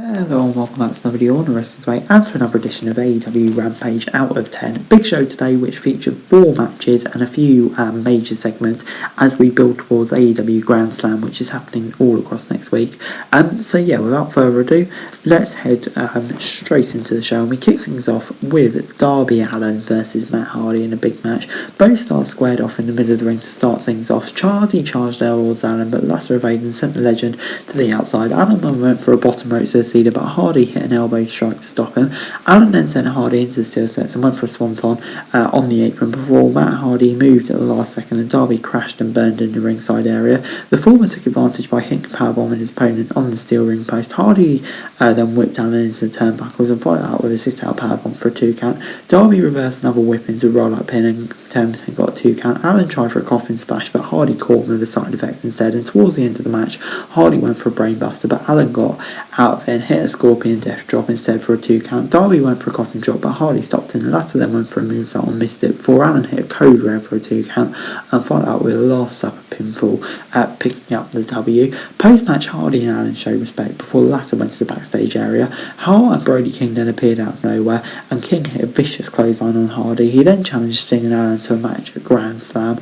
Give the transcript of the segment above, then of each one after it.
Hello and welcome back to another video on the Wrestling's Way and to another edition of AEW Rampage Out of 10. Big show today which featured 4 matches and a few major segments as we build towards AEW Grand Slam, which is happening all across next week. So yeah, without further ado, let's head straight into the show, and we kick things off with Darby Allin versus Matt Hardy in a big match. Both stars squared off in the middle of the ring to start things off. Hardy charged towards Allin, but the latter evaded and sent the legend to the outside. Allin went for a bottom rope suicida, but Hardy hit an elbow strike to stop him. Allin then sent Hardy into the steel sets and went for a swanton on the apron before Matt Hardy moved at the last second and Darby crashed and burned in the ringside area. The former took advantage by hitting powerbombing his opponent on the steel ring post. Hardy then whipped Allin into the turnbuckles and followed out with a sit-out powerbomb for a 2 count. Darby reversed another whip into a roll-up pin and 10% got a 2 count. Allin tried for a coffin splash, but Hardy caught him with a side effect instead, and towards the end of the match Hardy went for a brainbuster, but Allin got out of it and hit a scorpion death drop instead for a 2 count. Darby went for a coffin drop, but Hardy stopped him. The latter then went for a moonsault and missed it before Allin hit a code red for a 2 count and followed out with a last supper pinfall, picking up the W. Post-match, Hardy and Allin showed respect before the latter went to the backstage area. Hart and Brody King then appeared out of nowhere, and King hit a vicious clothesline on Hardy. He then challenged Sting and Allin to a match at Grand Slam.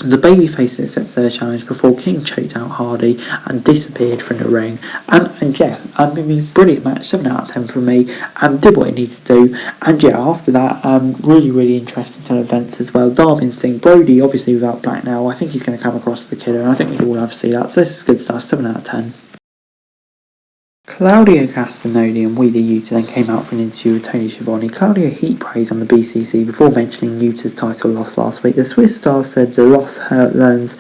The babyface accepted their challenge before King choked out Hardy and disappeared from the ring. And yeah, I mean, brilliant match, 7 out of 10 from me. Did what it needed to do. And yeah, after that, really interesting turn of events as well. Darby and Sting, Brody obviously without Black now. I think he's going to come across the killer, and I think we'd all have to see that. So this is good stuff, 7 out of 10. Claudio Castagnoli and Wheeler Yuta then came out for an interview with Tony Schiavone. Claudio heaped praise on the BCC before mentioning Yuta's title loss last week. The Swiss star said the loss learns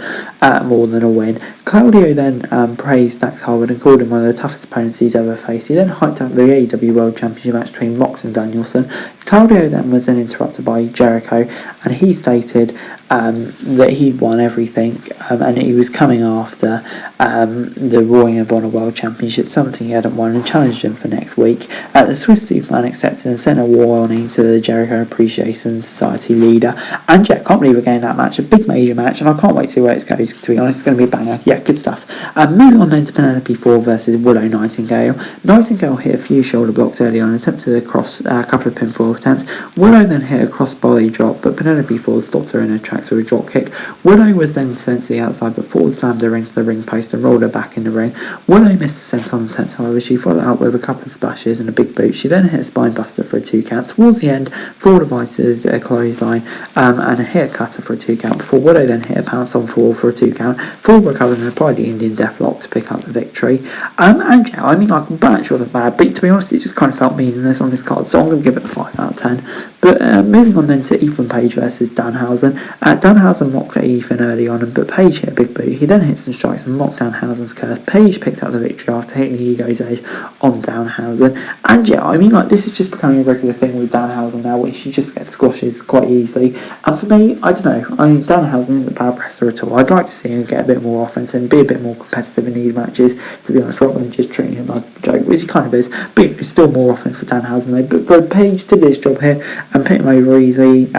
more than a win. Claudio then praised Dax Harwood and called him one of the toughest opponents he's ever faced. He then hyped up the AEW World Championship match between Mox and Danielson. Claudio then was interrupted by Jericho, and he stated that he'd won everything and he was coming after the Royal of Honor World Championship, something he hadn't won, and challenged him for next week. The Swiss Superman accepted and sent a warning to the Jericho Appreciation Society leader. And yeah, can't believe we're getting that match, a big major match, and I can't wait to see where it goes, to be honest. It's going to be a banger. Yeah, good stuff. Moving on then to Penelope 4 versus Willow Nightingale. Nightingale hit a few shoulder blocks early on and attempted a couple of pinfall attempts. Willow then hit a cross body drop, but Penelope 4 stopped her in her tracks with a drop kick. Willow was then sent to the outside, but Ford slammed her into the ring post and rolled her back in the ring. Willow missed a senton attempt, however. She followed out with a couple of splashes and a big boot. She then hit a spine buster for a 2 count. Towards the end, Ford avoided a clothesline and a hit cutter for a 2 count before Willow then hit a pounce on Ford for a 2 count. Ford recovered and applied the Indian Deathlock to pick up the victory. And yeah, I mean, like, the match wasn't bad, but to be honest, it just kind of felt meaningless on this card, so I'm going to give it a 5 out of 10. But moving on then to Ethan Page versus Danhausen. Danhausen mocked at Ethan early on, but Page hit a big boot. He then hit some strikes and mocked Danhausen's curse. Page picked up the victory after hitting the Ego's Edge on Danhausen. And yeah, I mean, like, this is just becoming a regular thing with Danhausen now, where she just gets squashes quite easily. And for me, I don't know, I mean, Danhausen isn't a bad wrestler at all. I'd like to see him get a bit more offense and be a bit more competitive in these matches, to be honest, rather than just treating him like a joke, which he kind of is. But it's still more offense for Danhausen though. But Page did his job here and put him over easy,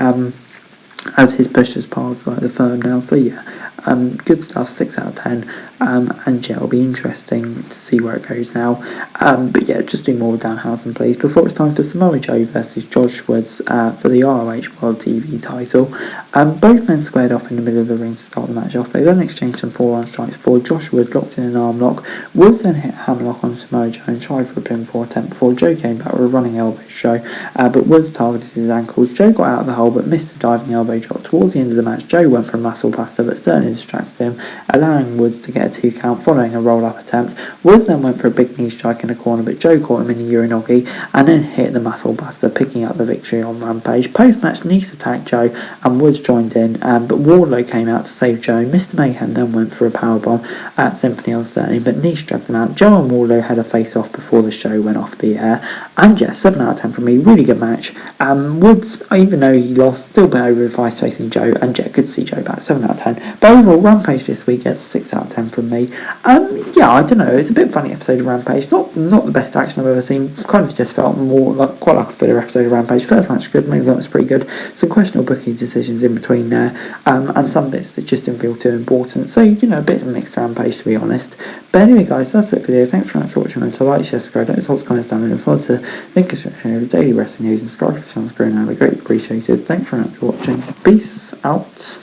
as his push as part of like the firm now. So yeah, good stuff, 6 out of 10. And yeah, it'll be interesting to see where it goes now. But yeah, just do more with Danhausen, please, before it's time for Samoa Joe versus Josh Woods for the ROH World TV title. Both men squared off in the middle of the ring to start the match off. They then exchanged some forearm strikes before Josh Woods locked in an arm lock. Woods then hit a hammerlock on Samoa Joe and tried for a pinfall attempt before Joe came back with a running elbow show, but Woods targeted his ankles. Joe got out of the hole but missed a diving elbow drop. Towards the end of the match, Joe went for a muscle buster, but Sterling distracted him, allowing Woods to get a 2 count following a roll-up attempt. Woods then went for a big knee strike in the corner, but Joe caught him in the Urinogi and then hit the muscle buster, picking up the victory on Rampage. Post-match, Nice attacked Joe and Woods joined in, but Wardlow came out to save Joe. Mr. Mayhem then went for a powerbomb at Symphony on Sterling, but Nice dragged him out. Joe and Wardlow had a face-off before the show went off the air. And yeah, 7 out of 10 from me, really good match. Woods, even though he lost, still bit over advice facing Joe, and yeah, good to see Joe back, 7 out of 10. But overall, Rampage this week gets a 6 out of 10 from from me. Yeah, I don't know, it's a bit funny episode of Rampage. Not the best action I've ever seen. Kind of just felt more like quite like a filler episode of Rampage. First match good, main event was pretty good. Some questionable booking decisions in between there, and some bits that just didn't feel too important. So, you know, a bit of a mixed Rampage, to be honest. But anyway, guys, that's it for the video. Thanks very much for watching. Remember to like, share, subscribe, don't hold comments down below. Look forward to link description of the daily wrestling news and subscribe to the channel. Great, now, greatly appreciated. Thanks very much for watching. Peace out.